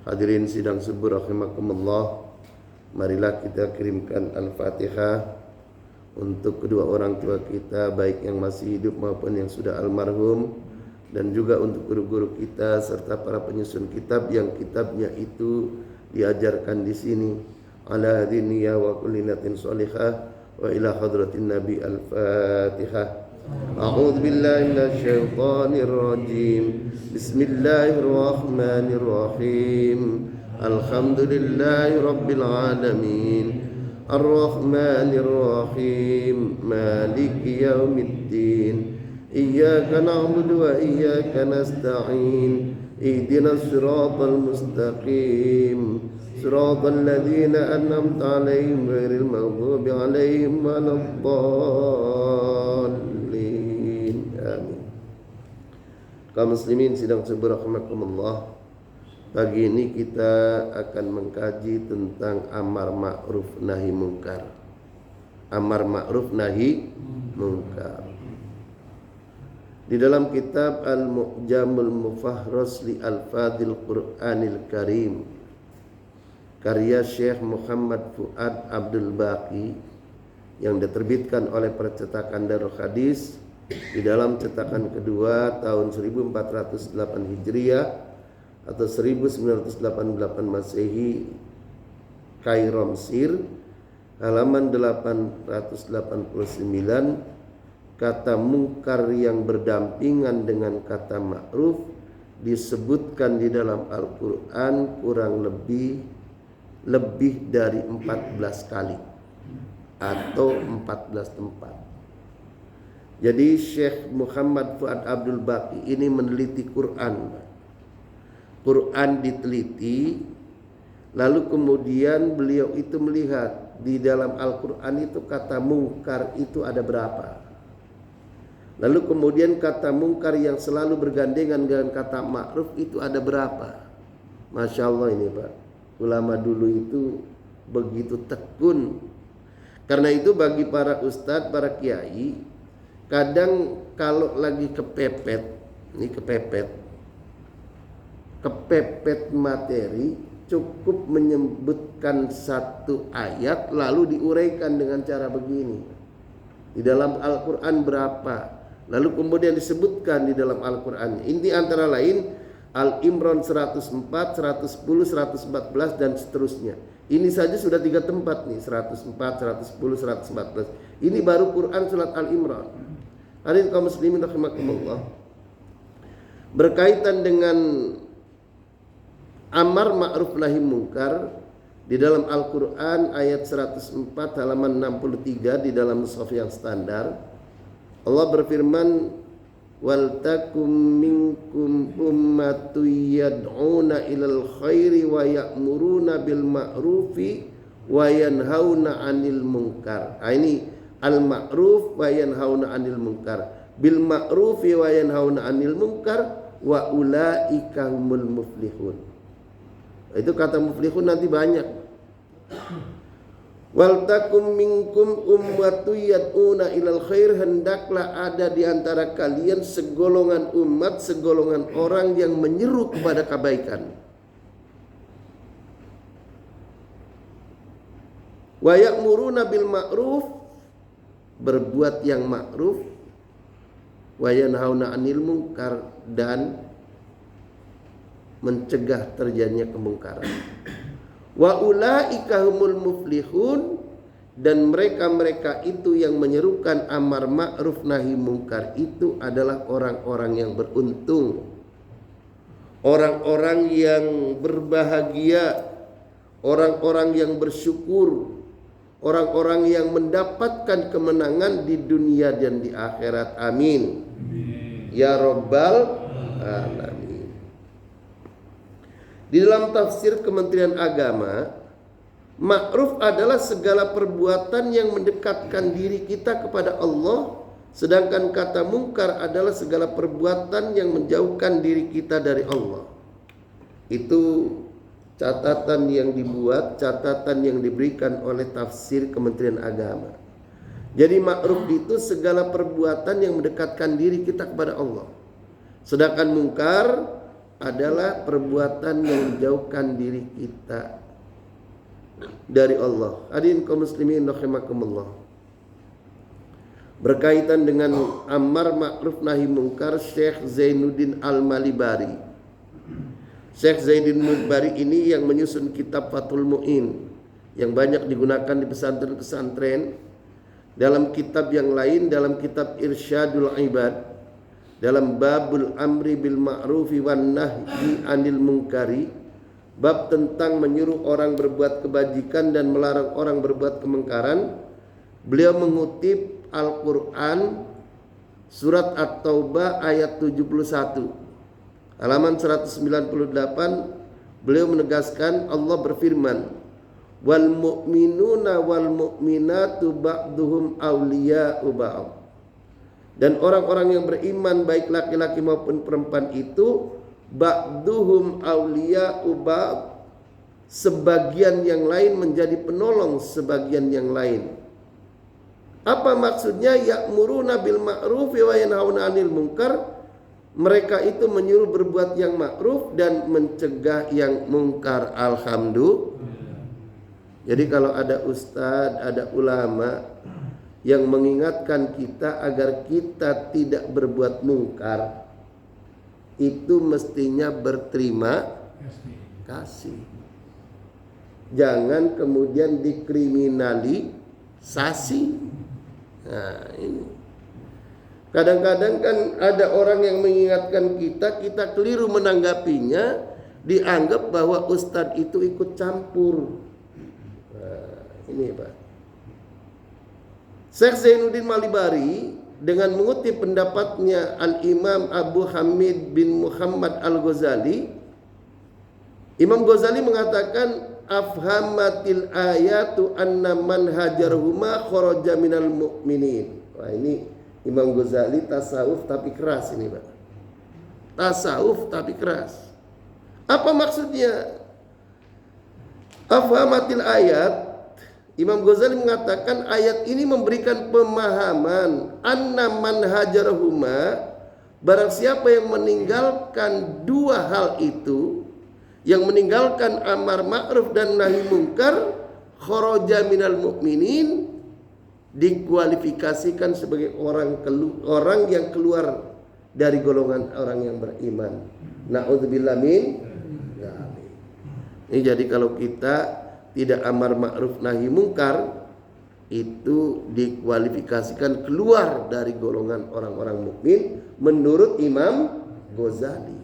Hadirin sidang subuh rahimakumullah, marilah kita kirimkan Al-Fatihah untuk kedua orang tua kita, baik yang masih hidup maupun yang sudah almarhum, dan juga untuk guru-guru kita serta para penyusun kitab yang kitabnya itu diajarkan di sini. Ala hadiniya wa kullinatin sholihah wa ila hadratin Nabi. Al-Fatihah. A'udzu billahi minasyaitonir rajim. Bismillahirrahmanirrahim. Alhamdulillahi rabbil alamin. Ar-Rahmanir Rahim. Maliki yaumiddin. Iyyaka na'budu wa iyyaka nasta'in. Ihdinas siratal mustaqim. Siratal ladzina an'amta 'alaihim ghairil maghdubi 'alaihim waladdallin. Amin. Kaum muslimin sidang subuh rahimakumullah, pagi ini kita akan mengkaji tentang amar ma'ruf nahi munkar. Amar ma'ruf nahi munkar. Di dalam kitab Al-Mu'jamul Mufahras li Al-Fadil Qur'anil Karim, karya Syekh Muhammad Fuad Abdul Baqi, yang diterbitkan oleh percetakan Darul Hadis di dalam cetakan kedua tahun 1408 Hijriah atau 1988 Masehi, Kairo, Mesir, halaman 889, kata mungkar yang berdampingan dengan kata ma'ruf disebutkan di dalam Al-Quran kurang lebih dari 14 kali atau 14 tempat. Jadi Syekh Muhammad Fuad Abdul Baqi ini meneliti Quran diteliti, lalu kemudian beliau itu melihat di dalam Al-Quran itu kata mungkar itu ada berapa. Lalu kemudian kata mungkar yang selalu bergandengan dengan kata ma'ruf itu ada berapa. Masya Allah ini Pak, ulama dulu itu begitu tekun. Karena itu bagi para ustadz, para kiai, kadang kalau lagi kepepet materi, cukup menyebutkan satu ayat lalu diuraikan dengan cara begini. Di dalam Al-Quran berapa? Lalu kemudian disebutkan di dalam Al-Quran. Ini antara lain Al-Imran 104, 110, 114 dan seterusnya. Ini saja sudah 3 tempat nih, 104, 110, 114. Ini baru Quran surat Al-Imran. Hadirin kaum muslimin rahimakumullah, berkaitan dengan amar ma'ruf nahi munkar di dalam Al-Quran ayat 104 halaman 63 di dalam mushaf yang standar, Allah berfirman, wal takum minkum ummatun yad'una ilal khairi wa ya'muruna bil ma'rufi wa yanhauna 'anil munkar. Ini al ma'ruf wa yanhauna 'anil munkar. Bil ma'rufi wa yanhauna 'anil munkar wa ulaika humul muflihun. Itu kata muflihun nanti banyak. Wal takum minkum ummatun yad'una ilal khair, hendaklah ada di antara kalian segolongan umat, segolongan orang yang menyeru kepada kebaikan. Wa ya'muruna bil ma'ruf, berbuat yang ma'ruf, wa yanhauna 'anil munkar, dan mencegah terjadinya kemungkaran. Wa ulaika humul muflihun, dan mereka itu yang menyerukan amar ma'ruf nahi munkar itu adalah orang-orang yang beruntung, orang-orang yang berbahagia, orang-orang yang bersyukur, orang-orang yang mendapatkan kemenangan di dunia dan di akhirat. Amin. Ya Rabbal Alamin. Di dalam tafsir Kementerian Agama, ma'ruf adalah segala perbuatan yang mendekatkan diri kita kepada Allah, sedangkan kata mungkar adalah segala perbuatan yang menjauhkan diri kita dari Allah. Itu catatan yang dibuat, catatan yang diberikan oleh tafsir Kementerian Agama. Jadi ma'ruf itu segala perbuatan yang mendekatkan diri kita kepada Allah. Sedangkan mungkar adalah perbuatan yang menjauhkan diri kita dari Allah. Hadirin kaum muslimin rahimakumullah. Berkaitan dengan amar ma'ruf nahi mungkar, Syekh Zainuddin Al-Malibari. Syekh Zainuddin Al-Malibari ini yang menyusun kitab Fathul Mu'in yang banyak digunakan di pesantren-pesantren. Dalam kitab yang lain, dalam kitab Irsyadul Ibad, dalam babul amri bil ma'rufi wan nahyi anil munkari, bab tentang menyuruh orang berbuat kebajikan dan melarang orang berbuat kemungkaran, beliau mengutip Al-Quran surat At-Taubah ayat 71 halaman 198. Beliau menegaskan, Allah berfirman, wal mu'minuna wal mu'minatu ba'duhum awliya'u ba'd. Dan orang-orang yang beriman baik laki-laki maupun perempuan itu ba'duhum awliya'u ba'd, sebagian yang lain menjadi penolong sebagian yang lain. Apa maksudnya? Ya'muruna bil ma'ruf wa yanhauna 'anil munkar. Mereka itu menyuruh berbuat yang ma'ruf dan mencegah yang mungkar. Alhamdulillah. Jadi kalau ada ustadz, ada ulama yang mengingatkan kita agar kita tidak berbuat mungkar, itu mestinya berterima kasih. Jangan kemudian dikriminalisasi. Nah, ini. Kadang-kadang kan ada orang yang mengingatkan kita keliru menanggapinya, dianggap bahwa ustadz itu ikut campur. Ini Pak, Syekh Zainuddin Malibari dengan mengutip pendapatnya Al-Imam Abu Hamid bin Muhammad Al-Ghazali. Imam Ghazali mengatakan, afhamatil ayatu anna man hajarhuma kharaja minal mu'minin. Wah, ini Imam Ghazali tasawuf tapi keras ini Pak. Tasawuf tapi keras. Apa maksudnya? Afhamatil ayat, Imam Ghazali mengatakan ayat ini memberikan pemahaman anna man hajarahuma, barang siapa yang meninggalkan dua hal itu, yang meninggalkan amar ma'ruf dan nahi mungkar, kharaja minal mu'minin, dikualifikasikan sebagai orang yang keluar dari golongan orang yang beriman. Na'udzubillah min. Ini jadi kalau kita tidak amar ma'ruf nahi mungkar, itu dikualifikasikan keluar dari golongan orang-orang mukmin menurut Imam Ghazali.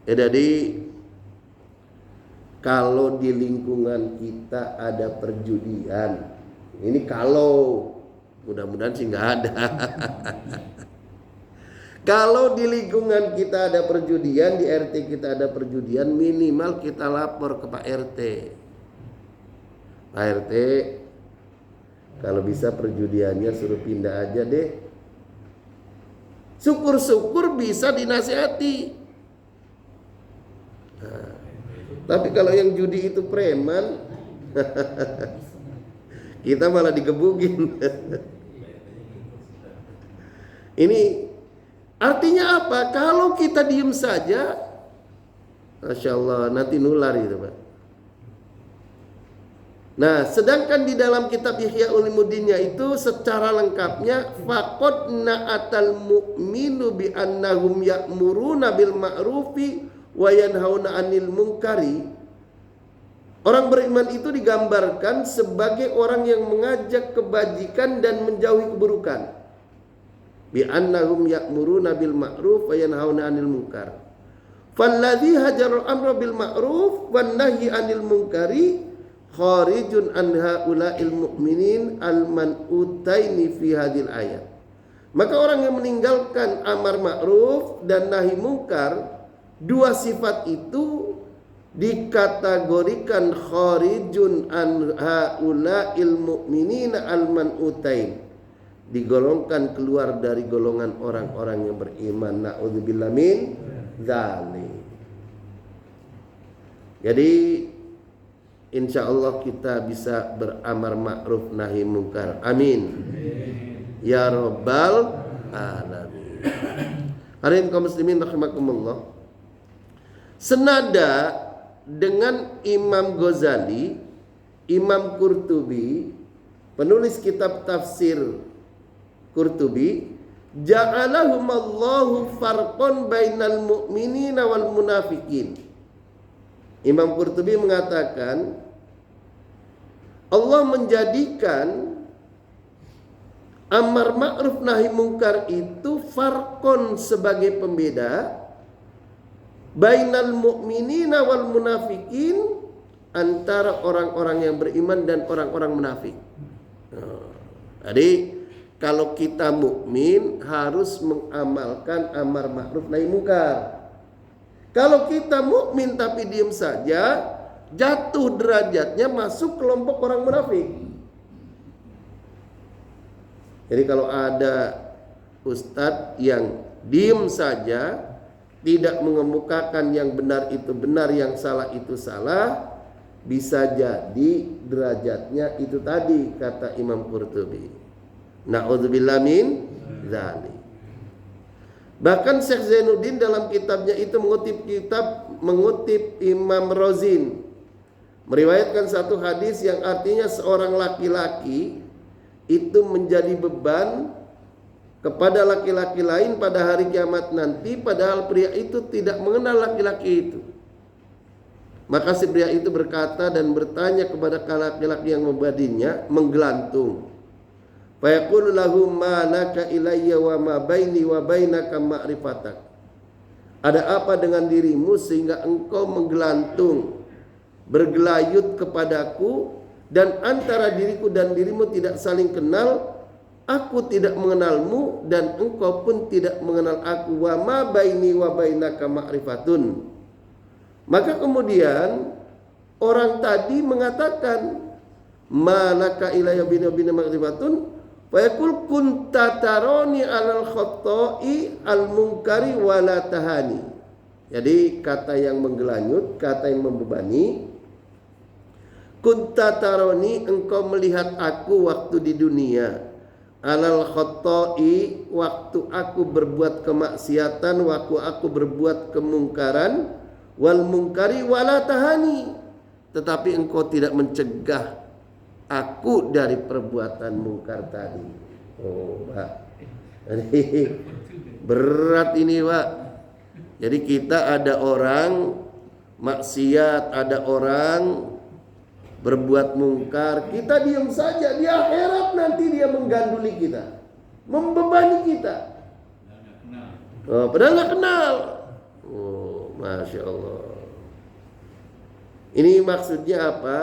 Jadi kalau di lingkungan kita ada perjudian, ini kalau, mudah-mudahan sih nggak ada. Kalau di lingkungan kita ada perjudian, di RT kita ada perjudian, minimal kita lapor ke Pak RT. Pak RT, kalau bisa perjudiannya suruh pindah aja deh. Syukur-syukur bisa dinasihati. Nah, tapi kalau yang judi itu preman, kita malah digebukin. Ini artinya apa? Kalau kita diem saja, Masya Allah, nanti nular itu Pak. Nah, sedangkan di dalam kitab Ihya Ulumuddinnya itu secara lengkapnya, faqad na'atal mu'minu bi annahum ya'muruna bil ma'rufi wa yanhauna 'anil munkari. Orang beriman itu digambarkan sebagai orang yang mengajak kebajikan dan menjauhi keburukan. Bi annahum ya'muruna bil ma'ruf wa yanhauna 'anil munkar. Falladzi hajara amra bil ma'ruf wan nahyi 'anil munkari kharijun an haula'il mu'minin al-man'utaini fi hadhil ayat. Maka orang yang meninggalkan amar ma'ruf dan nahi mungkar, dua sifat itu dikategorikan kharijun an haula'il mu'minin al-man'utain, digolongkan keluar dari golongan orang-orang yang beriman. Na'udzubillah min dzalik. Jadi insya Allah kita bisa beramar ma'ruf nahi mungkar. Amin. Ya Rabbal Alamin. Hadirin kaum muslimin rahimakumullah. Senada dengan Imam Ghazali, Imam Qurtubi, penulis kitab tafsir Qurtubi, ja'alahumallahu farqan bainal mu'minina wal munafikin. Imam Qurtubi mengatakan Allah menjadikan amar ma'ruf nahi mungkar itu farqon sebagai pembeda bainal mu'minina wal munafikin, antara orang-orang yang beriman dan orang-orang munafik. Jadi kalau kita mukmin harus mengamalkan amar ma'ruf nahi mungkar. Kalau kita mukmin tapi diam saja, jatuh derajatnya masuk kelompok orang munafik. Jadi kalau ada ustadz yang diam saja, tidak mengemukakan yang benar itu benar, yang salah itu salah, bisa jadi derajatnya itu tadi kata Imam Qurtubi. Na'udzubillah min dzalik. Bahkan Syekh Zainuddin dalam kitabnya itu mengutip Imam Rozin, meriwayatkan satu hadis yang artinya seorang laki-laki itu menjadi beban kepada laki-laki lain pada hari kiamat nanti, padahal pria itu tidak mengenal laki-laki itu. Maka si pria itu berkata dan bertanya kepada laki-laki yang membadinya, menggelantung. Fa yaqulu lahu ma laka ilayya wa ma baini wa bainaka ma'rifatak. Ada apa dengan dirimu sehingga engkau menggelantung, bergelayut kepadaku, dan antara diriku dan dirimu tidak saling kenal? Aku tidak mengenalmu dan engkau pun tidak mengenal aku. Wa ma baini wa bainaka ma'rifatun. Maka kemudian orang tadi mengatakan, malaka ilayya bina ma'rifatun, wa yaqul kunta tarani 'alal khata'i al munkari wa la tahani. Jadi kata yang menggelanyut, kata yang membebani, kunta tarani, engkau melihat aku waktu di dunia, alal khata'i, waktu aku berbuat kemaksiatan, waktu aku berbuat kemungkaran, wal munkari wala tahani, tetapi engkau tidak mencegah aku dari perbuatan mungkar tadi. Oh, Pak. Jadi berat ini, Pak. Jadi kita ada orang maksiat, ada orang berbuat mungkar, kita diam saja. Di akhirat nanti dia mengganduli kita, membebani kita. Oh, padahal nggak kenal. Oh, Masya Allah. Ini maksudnya apa?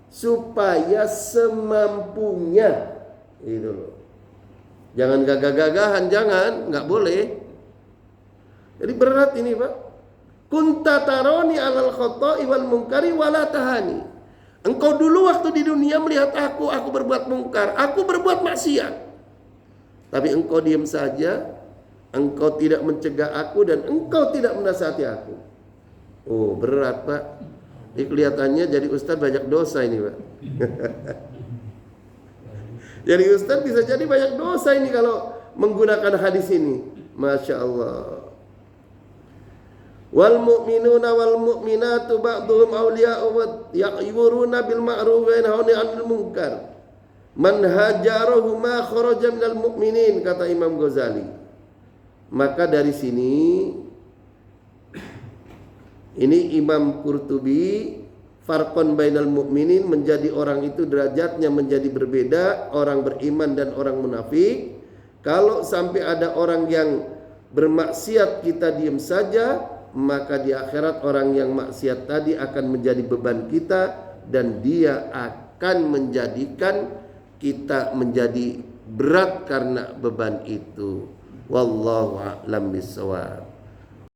Supaya semampunya, itu loh. Jangan gagah-gagahan, jangan, nggak boleh. Jadi berat ini, Pak. Kunta taroni alal khata'i wal munkari wala tahani. Engkau dulu waktu di dunia melihat aku berbuat mungkar, aku berbuat maksiat, tapi engkau diam saja, engkau tidak mencegah aku dan engkau tidak menasihati aku. Oh, berat, Pak. Ini kelihatannya jadi ustaz banyak dosa ini, Pak. Jadi ustaz bisa jadi banyak dosa ini kalau menggunakan hadis ini. Masya Allah. Wal mu'minuna wal mu'minatu ba'duhum awliya'u wa ya'muruna bil ma'ruf wa yanhauna 'anil munkar. Man hajarahu ma kharaja minal mu'minin, kata Imam Ghazali. Maka dari sini ini Imam Qurtubi, farqon bainal mu'minin, menjadi orang itu derajatnya menjadi berbeda, orang beriman dan orang munafik. Kalau sampai ada orang yang bermaksiat kita diam saja, maka di akhirat orang yang maksiat tadi akan menjadi beban kita dan dia akan menjadikan kita menjadi berat karena beban itu. Wallahu a'lam bishawab.